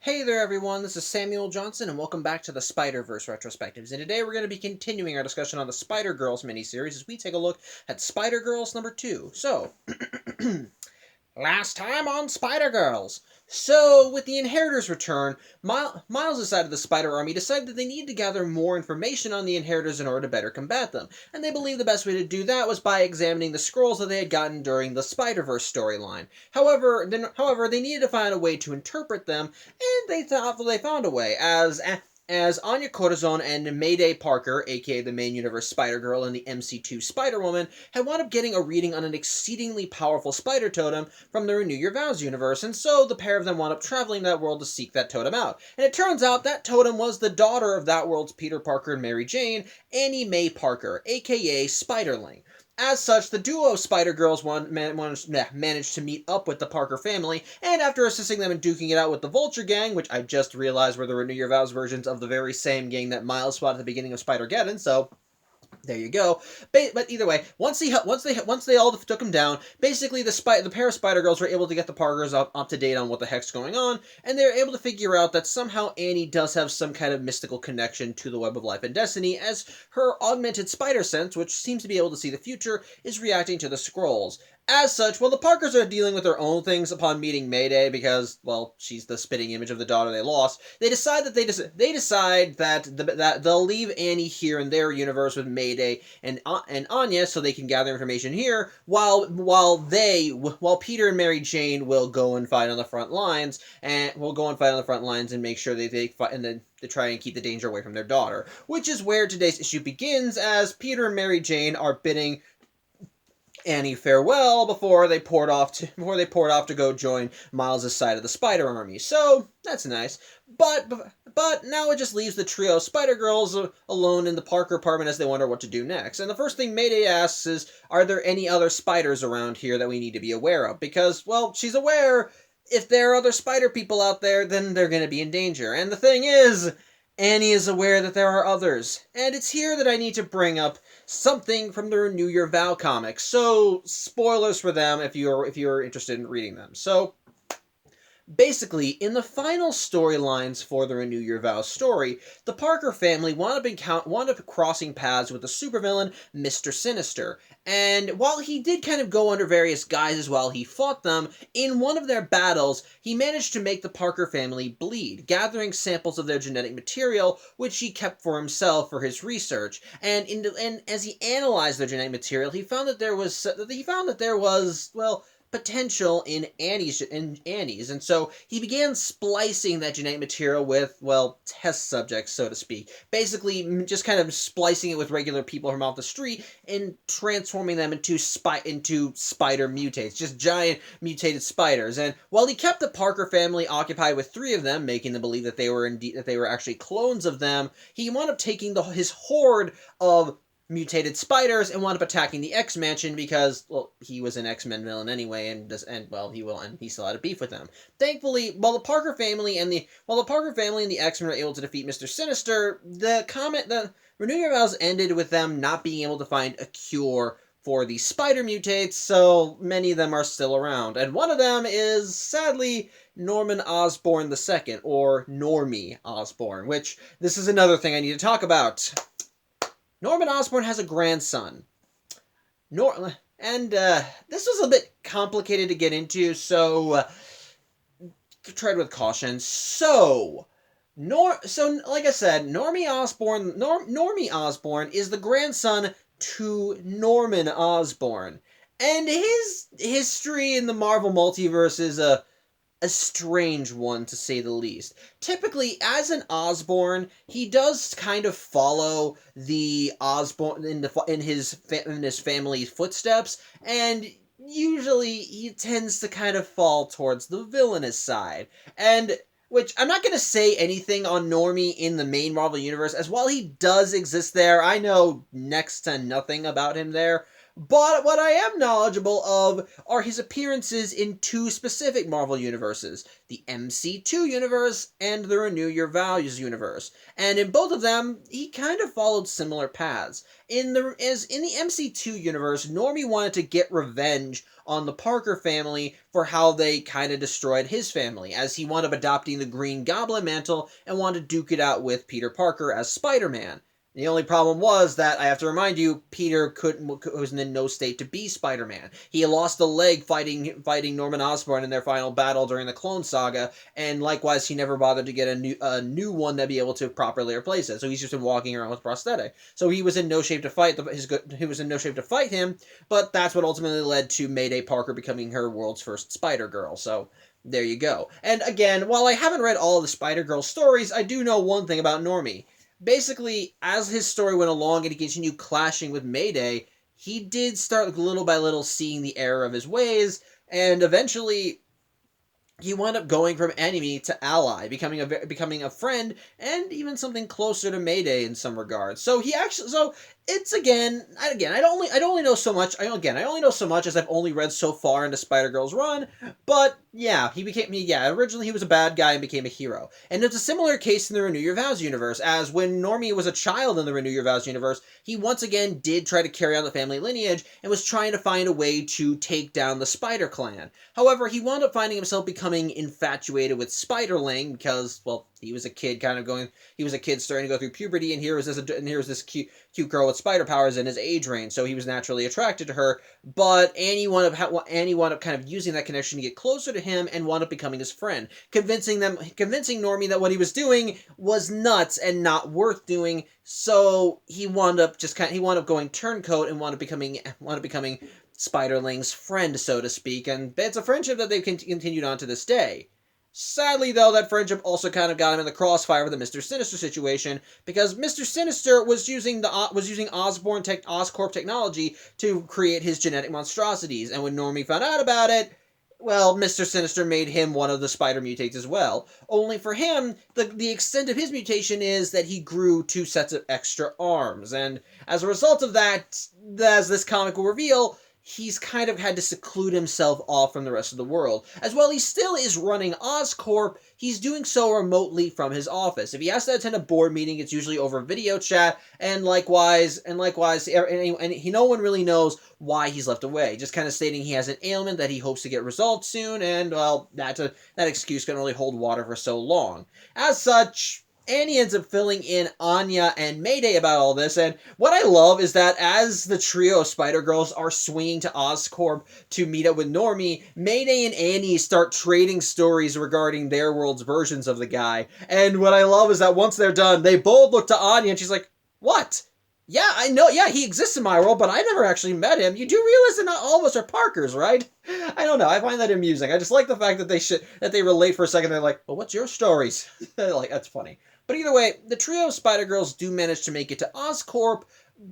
Hey there everyone, this is Samuel Johnson and welcome back to the Spider-Verse Retrospectives. And today we're going to be continuing our discussion on the Spider-Girls miniseries as we take a look at Spider-Girls number 2. So, last time on Spider-Girls. So, with the Inheritors' return, Miles' side of the Spider Army decided that they needed to gather more information on the Inheritors in order to better combat them. And they believed the best way to do that was by examining the scrolls that they had gotten during the Spider-Verse storyline. However, they needed to find a way to interpret them, and they thought that they found a way, as Anya Cortisone and Mayday Parker, aka the main universe Spider-Girl and the MC2 Spider-Woman, had wound up getting a reading on an exceedingly powerful spider totem from the Renew Your Vows universe, and so the pair of them wound up traveling that world to seek that totem out. And it turns out that totem was the daughter of that world's Peter Parker and Mary Jane, Annie Mae Parker, aka Spiderling. As such, the duo of Spider-Girls managed to meet up with the Parker family, and after assisting them in duking it out with the Vulture Gang, which I just realized were the Renew Your Vows versions of the very same gang that Miles fought at the beginning of Spider-Geddon, so there you go. But either way, once they all took him down, basically the pair of Spider-Girls were able to get the Parkers up to date on what the heck's going on, and they were able to figure out that somehow Annie does have some kind of mystical connection to the Web of Life and Destiny, as her augmented spider sense, which seems to be able to see the future, is reacting to the scrolls. As such, while the Parkers are dealing with their own things upon meeting Mayday because, well, she's the spitting image of the daughter they lost, they decide that they'll leave Annie here in their universe with Mayday and Anya so they can gather information here, while Peter and Mary Jane will go and fight on the front lines and make sure they fight and then to try and keep the danger away from their daughter, which is where today's issue begins, as Peter and Mary Jane are bidding Annie farewell before they poured off to go join Miles' side of the Spider Army. So that's nice. But now it just leaves the trio of Spider-Girls alone in the Parker apartment as they wonder what to do next. And the first thing Mayday asks is, are there any other spiders around here that we need to be aware of? Because, well, she's aware if there are other spider people out there, then they're going to be in danger. And the thing is, Annie is aware that there are others. And it's here that I need to bring up something from the Renew Your Vow comics. So, spoilers for them if you're interested in reading them. So, basically, in the final storylines for the Renew Your Vows story, the Parker family wound up crossing paths with the supervillain Mr. Sinister. And while he did kind of go under various guises while he fought them, in one of their battles, he managed to make the Parker family bleed, gathering samples of their genetic material, which he kept for himself for his research. And as he analyzed their genetic material, he found that there was well, potential in Annie's, and so he began splicing that genetic material with, well, test subjects, so to speak. Basically, just kind of splicing it with regular people from off the street and transforming them into spider mutates, just giant mutated spiders. And while he kept the Parker family occupied with 3 of them, making them believe that they were actually clones of them, he wound up taking his horde of mutated spiders and wound up attacking the X-Mansion because, well, he was an X-Men villain anyway, and he still had a beef with them. Thankfully, while the Parker family and the X-Men were able to defeat Mr. Sinister, the Renew Your Vows ended with them not being able to find a cure for the spider mutates, so many of them are still around. And one of them is, sadly, Norman Osborn II, or Normie Osborn, which this is another thing I need to talk about. Norman Osborn has a grandson. This was a bit complicated to get into, so tread with caution. So, like I said, Normie Osborn is the grandson to Norman Osborn, and his history in the Marvel multiverse is a strange one, to say the least. Typically, as an Osborn, he does kind of follow the Osborn in his family's footsteps, and usually he tends to kind of fall towards the villainous side. And which I'm not going to say anything on Normie in the main Marvel universe, as while he does exist there, I know next to nothing about him there. But what I am knowledgeable of are his appearances in two specific Marvel universes, the MC2 universe and the Renew Your Values universe. And in both of them, he kind of followed similar paths. In the MC2 universe, Normie wanted to get revenge on the Parker family for how they kind of destroyed his family, as he wound up adopting the Green Goblin mantle and wanted to duke it out with Peter Parker as Spider-Man. The only problem was that, I have to remind you, Peter was in no state to be Spider-Man. He lost a leg fighting Norman Osborn in their final battle during the Clone Saga, and likewise, he never bothered to get a new one that'd be able to properly replace it. So he's just been walking around with prosthetic. So he was in no shape to fight he was in no shape to fight him, but that's what ultimately led to Mayday Parker becoming her world's first Spider-Girl. So there you go. And again, while I haven't read all of the Spider-Girl stories, I do know one thing about Normie. Basically, as his story went along and he continued clashing with Mayday, he did start little by little seeing the error of his ways, and eventually he wound up going from enemy to ally, becoming a friend and even something closer to Mayday in some regards. So it's again I only know so much. I only know so much as I've only read so far into Spider-Girl's run. But yeah, originally he was a bad guy and became a hero. And it's a similar case in the Renew Your Vows universe, as when Normie was a child in the Renew Your Vows universe, he once again did try to carry on the family lineage and was trying to find a way to take down the Spider Clan. However, he wound up finding himself becoming infatuated with Spiderling because, well, he was a kid starting to go through puberty, and here was this cute girl with spider powers in his age range, so he was naturally attracted to her. But Annie wound up kind of using that connection to get closer to him and wound up becoming his friend, convincing Normie that what he was doing was nuts and not worth doing. So he wound up going turncoat and wound up becoming Spiderling's friend, so to speak, and it's a friendship that they've continued on to this day. Sadly, though, that friendship also kind of got him in the crossfire with the Mr. Sinister situation, because Mr. Sinister was using Oscorp technology to create his genetic monstrosities, and when Normie found out about it, well, Mr. Sinister made him one of the spider mutates as well. Only for him, the extent of his mutation is that he grew 2 sets of extra arms, and as a result of that, as this comic will reveal, he's kind of had to seclude himself off from the rest of the world. As well, he still is running Oscorp, he's doing so remotely from his office. If he has to attend a board meeting, it's usually over video chat, and likewise, no one really knows why he's left away, just kind of stating he has an ailment that he hopes to get resolved soon, and, well, that excuse can only hold water for so long. As such, Annie ends up filling in Anya and Mayday about all this, and what I love is that as the trio of Spider-Girls are swinging to Oscorp to meet up with Normie, Mayday and Annie start trading stories regarding their world's versions of the guy, and what I love is that once they're done, they both look to Anya and she's like, "What? Yeah, I know, yeah, he exists in my world, but I never actually met him. You do realize that not all of us are Parkers, right?" I don't know, I find that amusing. I just like the fact that they relate for a second. They're like, "Well, what's your stories?" Like, that's funny. But either way, the trio of Spider-Girls do manage to make it to Oscorp,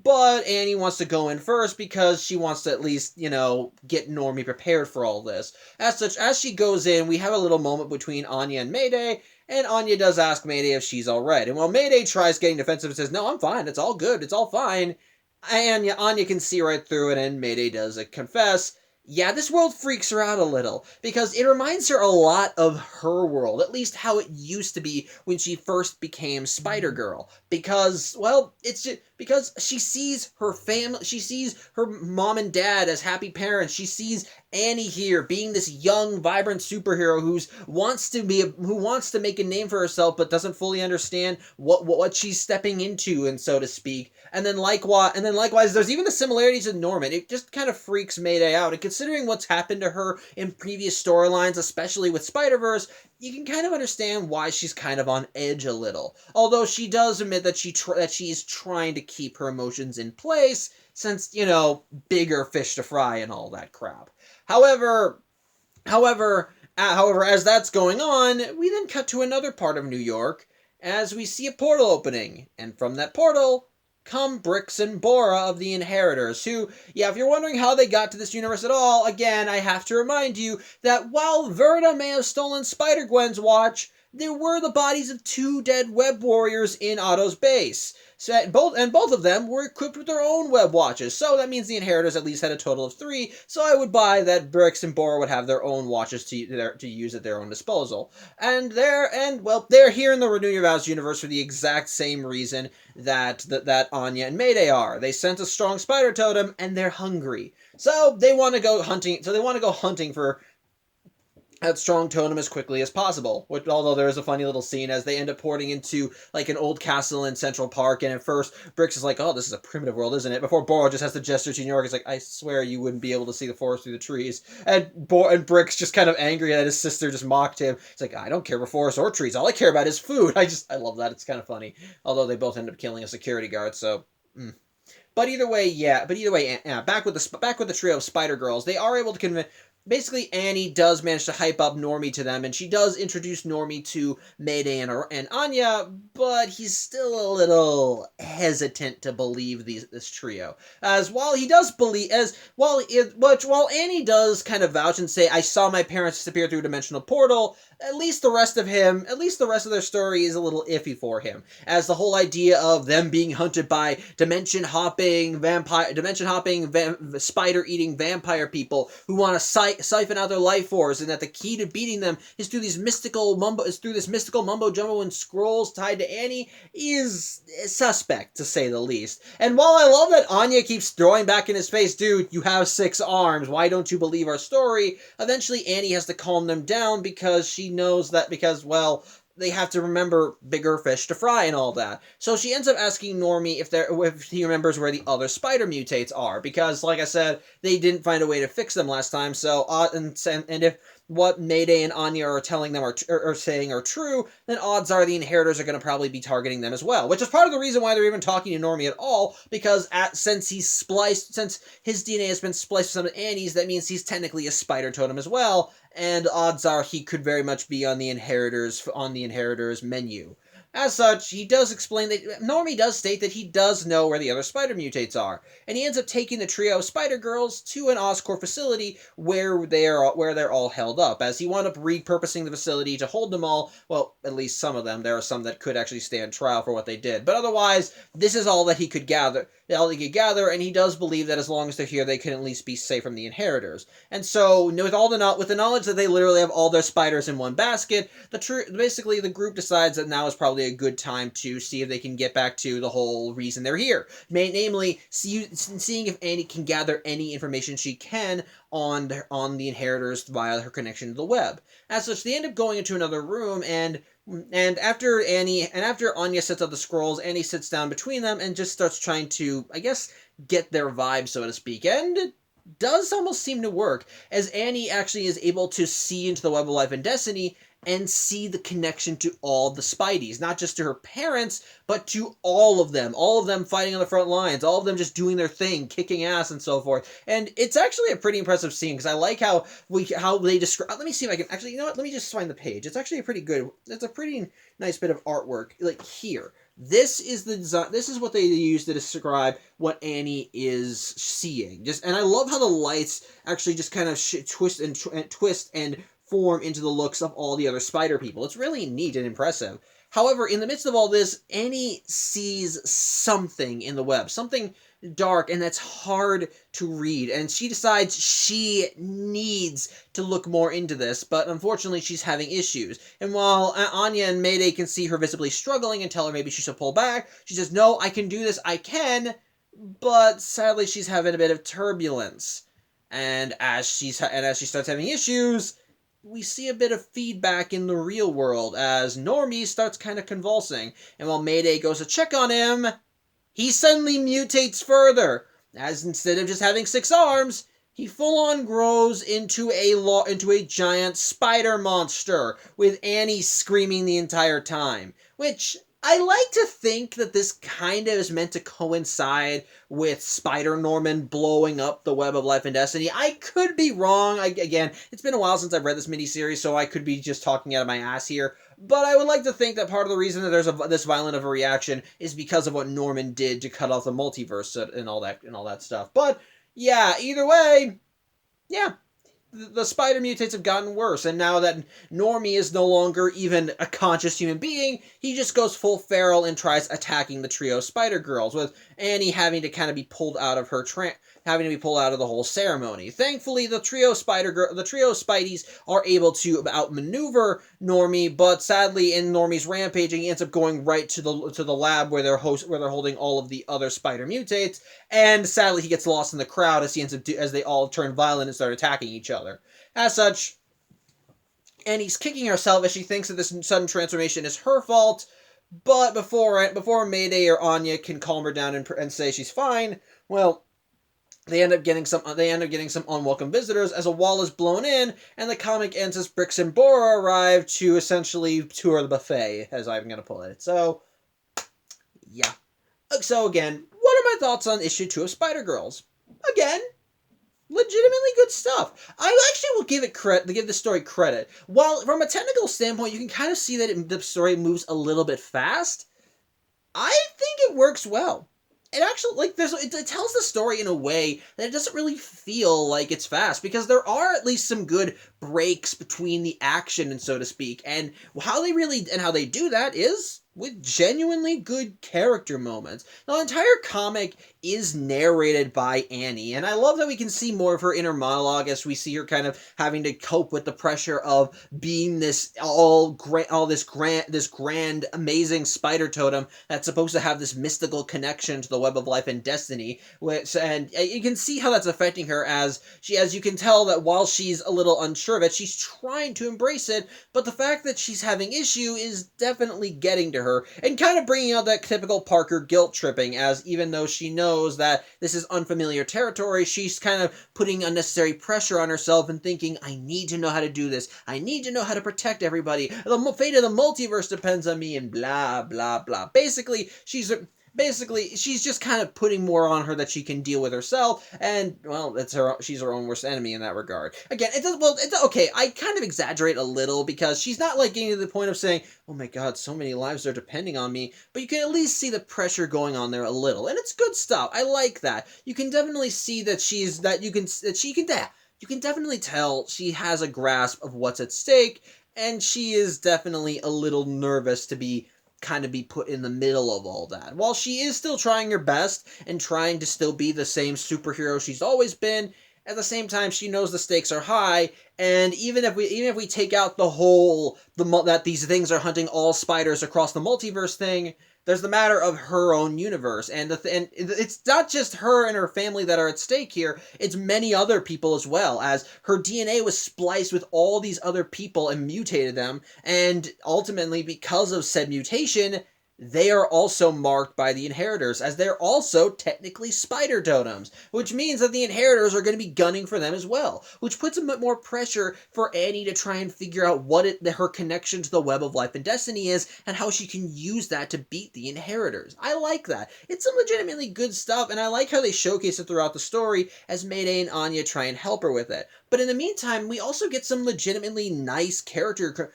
but Annie wants to go in first because she wants to at least, get Normie prepared for all this. As such, as she goes in, we have a little moment between Anya and Mayday, and Anya does ask Mayday if she's alright. And while Mayday tries getting defensive and says, "No, I'm fine, it's all good, it's all fine," Anya can see right through it, and Mayday does confess. Yeah, this world freaks her out a little, because it reminds her a lot of her world, at least how it used to be when she first became Spider-Girl. Because, well, it's just because she sees her family, she sees her mom and dad as happy parents, she sees Annie here being this young, vibrant superhero who wants to make a name for herself but doesn't fully understand what she's stepping into, and so to speak. And then likewise, there's even the similarities with Norman. It just kind of freaks Mayday out. And considering what's happened to her in previous storylines, especially with Spider-Verse, you can kind of understand why she's kind of on edge a little. Although she does admit that she's trying to keep her emotions in place, since, bigger fish to fry and all that crap. However, as that's going on, we then cut to another part of New York as we see a portal opening, and from that portal come Brix and Bora of the Inheritors, who, if you're wondering how they got to this universe at all, again, I have to remind you that while Verda may have stolen Spider-Gwen's watch, there were the bodies of 2 dead web warriors in Otto's base. So both of them were equipped with their own web watches, so that means the inheritors at least had a total of 3. So I would buy that Brix and Bora would have their own watches to use at their own disposal. And they're here in the Renew Your Vows universe for the exact same reason that Anya and Mayday are. They sense a strong spider totem and they're hungry, so they want to go hunting. So they want to go hunting for that strong totem as quickly as possible. Which, although there is a funny little scene as they end up porting into like an old castle in Central Park, and at first Brix is like, "Oh, this is a primitive world, isn't it?" Before Bora just has to gesture to New York. It's like, "I swear you wouldn't be able to see the forest through the trees." And Brix just kind of angry that his sister just mocked him. It's like, "I don't care for forests or trees. All I care about is food." I love that. It's kind of funny. Although they both end up killing a security guard, so. But either way, yeah. Back with the trio of Spider Girls, they are able to convince. Basically, Annie does manage to hype up Normie to them, and she does introduce Normie to Mayday and Anya, but he's still a little hesitant to believe this trio. As while he does believe, while Annie does kind of vouch and say, "I saw my parents disappear through a dimensional portal," at least the rest of their story is a little iffy for him, as the whole idea of them being hunted by dimension-hopping, spider-eating vampire people who want to siphon out their life force, and that the key to beating them is through this mystical mumbo jumbo and scrolls tied to Annie is suspect, to say the least. And while I love that Anya keeps throwing back in his face, "Dude, you have 6 arms, why don't you believe our story?" Eventually Annie has to calm them down because she knows that well, they have to remember bigger fish to fry and all that. So she ends up asking Normie if he remembers where the other spider mutates are, because, like I said, they didn't find a way to fix them last time. So and if what Mayday and Anya are telling them are saying are true, then odds are the inheritors are going to probably be targeting them as well. Which is part of the reason why they're even talking to Normie at all, because since his DNA has been spliced with some of Annie's, that means he's technically a spider totem as well, and odds are he could very much be on the inheritors menu. As such, he does explain that Normie does state that he does know where the other spider mutates are, and he ends up taking the trio of Spider Girls to an Oscorp facility where they're all held up, as he wound up repurposing the facility to hold them all. Well, at least some of them. There are some that could actually stand trial for what they did, but otherwise, this is all that he could gather. And he does believe that as long as they're here, they can at least be safe from the inheritors. And so, with the knowledge that they literally have all their spiders in one basket, basically the group decides that now is probably a good time to see if they can get back to the whole reason they're here. Namely, seeing if Annie can gather any information she can on the inheritors via her connection to the web. As such, they end up going into another room, and after Anya sets up the scrolls, Annie sits down between them and just starts trying to, I guess, get their vibe, so to speak. And it does almost seem to work, as Annie actually is able to see into the web of life and destiny and see the connection to all the Spideys, not just to her parents, but to all of them fighting on the front lines, all of them just doing their thing, kicking ass and so forth. And it's actually a pretty impressive scene, because I like how they describe. Let me see if I can actually, you know what? Let me just find the page. It's actually it's a pretty nice bit of artwork. Like here, this is the design. This is what they use to describe what Annie is seeing. And I love how the lights actually just kind of twist and form into the looks of all the other spider people. It's really neat and impressive. However, in the midst of all this, Annie sees something in the web, something dark, and that's hard to read, and she decides she needs to look more into this, but unfortunately she's having issues. And while Anya and Mayday can see her visibly struggling and tell her maybe she should pull back, she says, "No, I can do this, I can," but sadly she's having a bit of turbulence. And as she starts having issues, we see a bit of feedback in the real world, as Normie starts kind of convulsing, and while Mayday goes to check on him, he suddenly mutates further, as instead of just having 6 arms, he full-on grows into a giant spider monster, with Annie screaming the entire time, which I like to think that this kind of is meant to coincide with Spider-Norman blowing up the web of life and destiny. I could be wrong. Again, it's been a while since I've read this miniseries, so I could be just talking out of my ass here. But I would like to think that part of the reason that there's this violent of a reaction is because of what Norman did to cut off the multiverse and all that stuff. But yeah, either way, yeah. the spider mutates have gotten worse, and now that Normie is no longer even a conscious human being, he just goes full feral and tries attacking the trio of Spider Girls, with Annie having to kind of be pulled out of her having to be pulled out of the whole ceremony. Thankfully, the trio of Spideys are able to outmaneuver Normie, but sadly, in Normie's rampaging, he ends up going right to the lab where they're holding all of the other spider mutates, and sadly, he gets lost in the crowd as they all turn violent and start attacking each other. As such, Annie's kicking herself as she thinks that this sudden transformation is her fault. But before Mayday or Anya can calm her down and say she's fine, well, they end up getting some unwelcome visitors as a wall is blown in, and the comic ends as Brix and Bora arrive to essentially tour the buffet, as I'm going to put it. So, yeah. So again, what are my thoughts on issue 2 of Spider-Girls? Again, legitimately good stuff. I actually will give the story credit. While from a technical standpoint, you can kind of see that the story moves a little bit fast, I think it works well. It actually, it tells the story in a way that it doesn't really feel like it's fast, because there are at least some good breaks between the action, and so to speak, and how they do that is with genuinely good character moments. The entire comic is narrated by Annie, and I love that we can see more of her inner monologue as we see her kind of having to cope with the pressure of being this grand, amazing spider totem that's supposed to have this mystical connection to the web of life and destiny. And you can see how that's affecting her as you can tell that while she's a little unsure of it, she's trying to embrace it, but the fact that she's having issue is definitely getting to her and kind of bringing out that typical Parker guilt tripping, as even though she knows that this is unfamiliar territory, she's kind of putting unnecessary pressure on herself and thinking, I need to know how to do this. I need to know how to protect everybody. The fate of the multiverse depends on me, and blah, blah, blah. Basically, she's just kind of putting more on her that she can deal with herself, and, well, she's her own worst enemy in that regard. Again, okay, I kind of exaggerate a little, because she's not, getting to the point of saying, oh my god, so many lives are depending on me, but you can at least see the pressure going on there a little, and it's good stuff. I like that. You can definitely see that you can definitely tell she has a grasp of what's at stake, and she is definitely a little nervous to be put in the middle of all that. While she is still trying her best and trying to still be the same superhero she's always been, at the same time she knows the stakes are high, and even if we take out that these things are hunting all spiders across the multiverse thing, there's the matter of her own universe, and it's not just her and her family that are at stake here, it's many other people as well, as her DNA was spliced with all these other people and mutated them, and ultimately, because of said mutation, they are also marked by the Inheritors, as they're also technically spider totems, which means that the Inheritors are going to be gunning for them as well, which puts a bit more pressure for Annie to try and figure out her connection to the web of life and destiny is, and how she can use that to beat the Inheritors. I like that. It's some legitimately good stuff, and I like how they showcase it throughout the story as Mayday and Anya try and help her with it. But in the meantime, we also get some legitimately nice character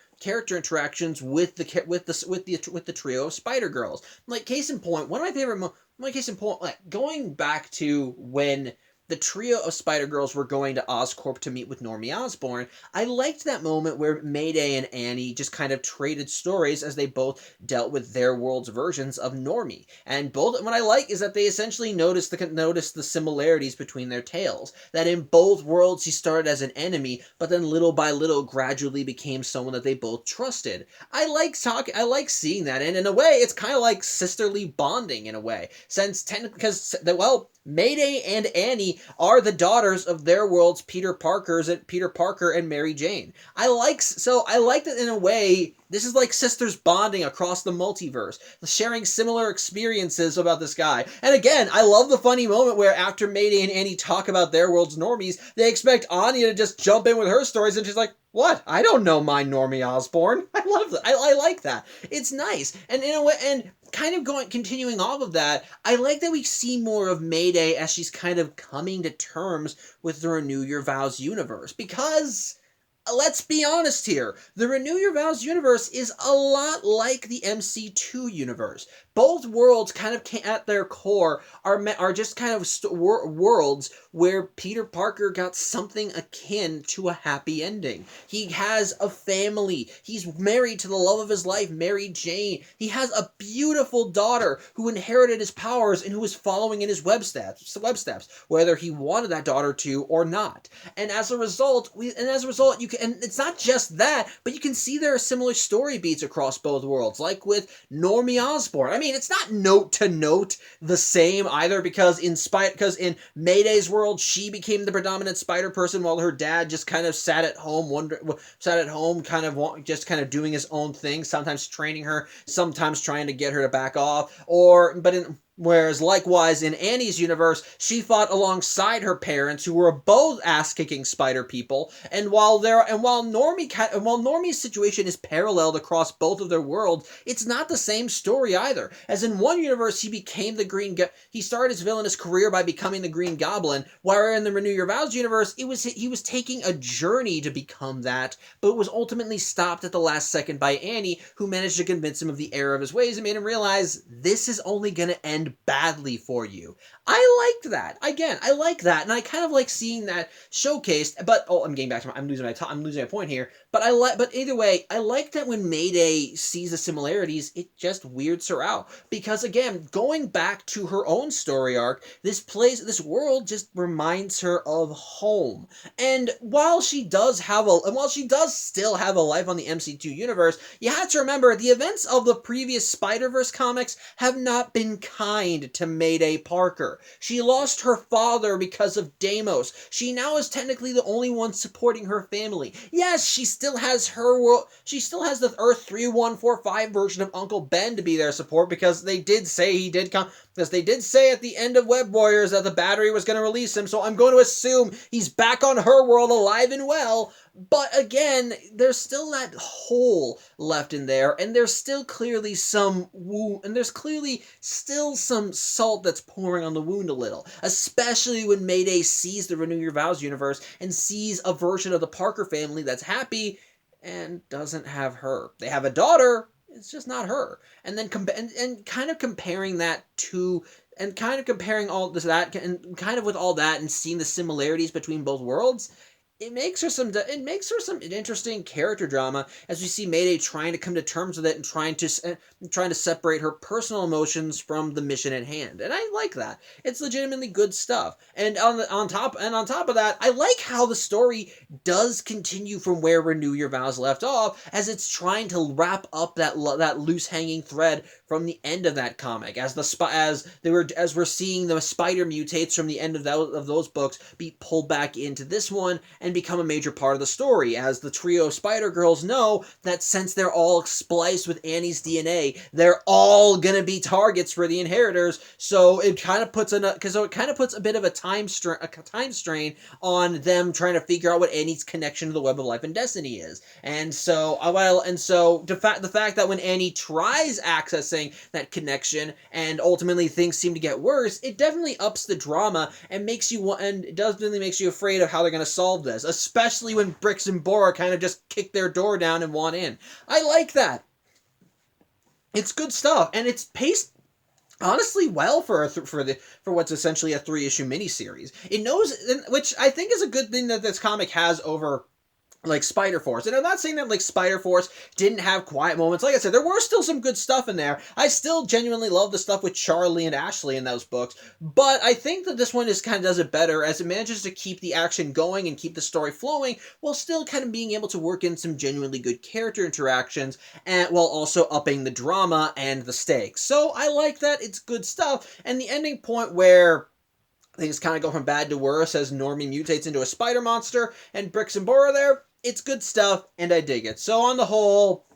interactions with the trio of Spider Girls. Case in point, going back to when the trio of Spider Girls were going to Oscorp to meet with Normie Osborn, I liked that moment where Mayday and Annie just kind of traded stories as they both dealt with their world's versions of Normie. And what I like is that they essentially noticed the similarities between their tales. That in both worlds he started as an enemy, but then little by little gradually became someone that they both trusted. I like seeing that, and in a way, it's kind of like sisterly bonding in a way, Mayday and Annie are the daughters of their world's Peter Parker and Mary Jane. I like that in a way, this is like sisters bonding across the multiverse, sharing similar experiences about this guy. And again, I love the funny moment where after Mayday and Annie talk about their world's normies, they expect Anya to just jump in with her stories, and she's like, what? I don't know my Normie Osborn. I love that. I like that. It's nice. And in a way, and continuing off of that, I like that we see more of Mayday as she's kind of coming to terms with the Renew Your Vows universe. Because, let's be honest here, the Renew Your Vows universe is a lot like the MC2 universe. Both worlds at their core are just kind of worlds where Peter Parker got something akin to a happy ending. He has a family. He's married to the love of his life, Mary Jane. He has a beautiful daughter who inherited his powers and who is following in his web steps, whether he wanted that daughter to or not. And as a result, you can, and it's not just that, but you can see there are similar story beats across both worlds, like with Normie Osborn. I mean, it's not note to note the same either, because in Mayday's world, she became the predominant spider person while her dad just kind of sat at home, just kind of doing his own thing, sometimes training her, sometimes trying to get her to back off, whereas likewise in Annie's universe, she fought alongside her parents, who were both ass-kicking spider people. And while Normie's situation is paralleled across both of their worlds, it's not the same story either. As in one universe, he started his villainous career by becoming the Green Goblin, while in the Renew Your Vows universe, he was taking a journey to become that, but was ultimately stopped at the last second by Annie, who managed to convince him of the error of his ways and made him realize this is only going to end badly for you. I liked that. Again, I like that, and I kind of like seeing that showcased. But I'm getting back to I'm losing my point here. But either way, I like that when Mayday sees the similarities, it just weirds her out, because again, going back to her own story arc, this world just reminds her of home. And while she does still have a life on the MC2 universe, you have to remember the events of the previous Spider-Verse comics have not been kind to Mayday Parker. She lost her father because of Deimos. She now is technically the only one supporting her family. Yes, she still has the Earth 3145 version of Uncle Ben to be their support, because they did say he did come, because they did say at the end of Web Warriors that the Battery was going to release him, so I'm going to assume he's back on her world alive and well. But again, there's still that hole left in there, and there's still clearly some wound, and there's clearly still some salt that's pouring on the wound a little, especially when Mayday sees the Renew Your Vows universe and sees a version of the Parker family that's happy and doesn't have her. They have a daughter, it's just not her. And then and kind of comparing that to, and kind of comparing all this, that, and kind of with all that, and seeing the similarities between both worlds, it makes her some interesting character drama, as we see Mayday trying to come to terms with it and trying to separate her personal emotions from the mission at hand. And I like that. It's legitimately good stuff. And on top of that, I like how the story does continue from where Renew Your Vows left off, as it's trying to wrap up that loose hanging thread from the end of that comic, as we're seeing the spider mutates from the end of those books be pulled back into this one and become a major part of the story, as the trio of Spider-Girls know that since they're all spliced with Annie's DNA, they're all gonna be targets for the Inheritors. So it kind of puts a bit of a time strain on them trying to figure out what Annie's connection to the Web of Life and Destiny is. And so the fact that when Annie tries accessing that connection and ultimately things seem to get worse, it definitely ups the drama and it definitely makes you afraid of how they're going to solve this, especially when Brix and Bora kind of just kick their door down and want in. I like that. It's good stuff, and it's paced honestly well for what's essentially a 3-issue miniseries. It knows, which I think is a good thing that this comic has over like Spider-Force. And I'm not saying that like Spider-Force didn't have quiet moments. Like I said, there were still some good stuff in there. I still genuinely love the stuff with Charlie and Ashley in those books, but I think that this one kind of does it better, as it manages to keep the action going and keep the story flowing while still kind of being able to work in some genuinely good character interactions, and while also upping the drama and the stakes. So I like that. It's good stuff. And the ending point where things kind of go from bad to worse as Normie mutates into a spider monster and Brix and Bora there, it's good stuff, and I dig it. So on the whole,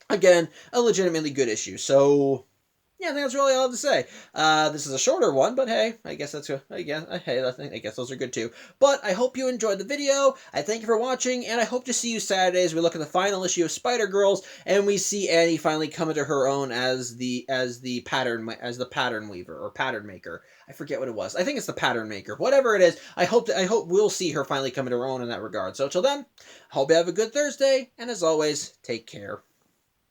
again, a legitimately good issue. So yeah, I think that's really all I have to say. This is a shorter one, but hey, I guess that's good. I guess those are good too. But I hope you enjoyed the video. I thank you for watching, and I hope to see you Saturday as we look at the final issue of Spider-Girls, and we see Annie finally come into her own as the pattern weaver or pattern maker. I forget what it was. I think it's the pattern maker. Whatever it is, I hope we'll see her finally come into her own in that regard. So till then, hope you have a good Thursday, and as always, take care.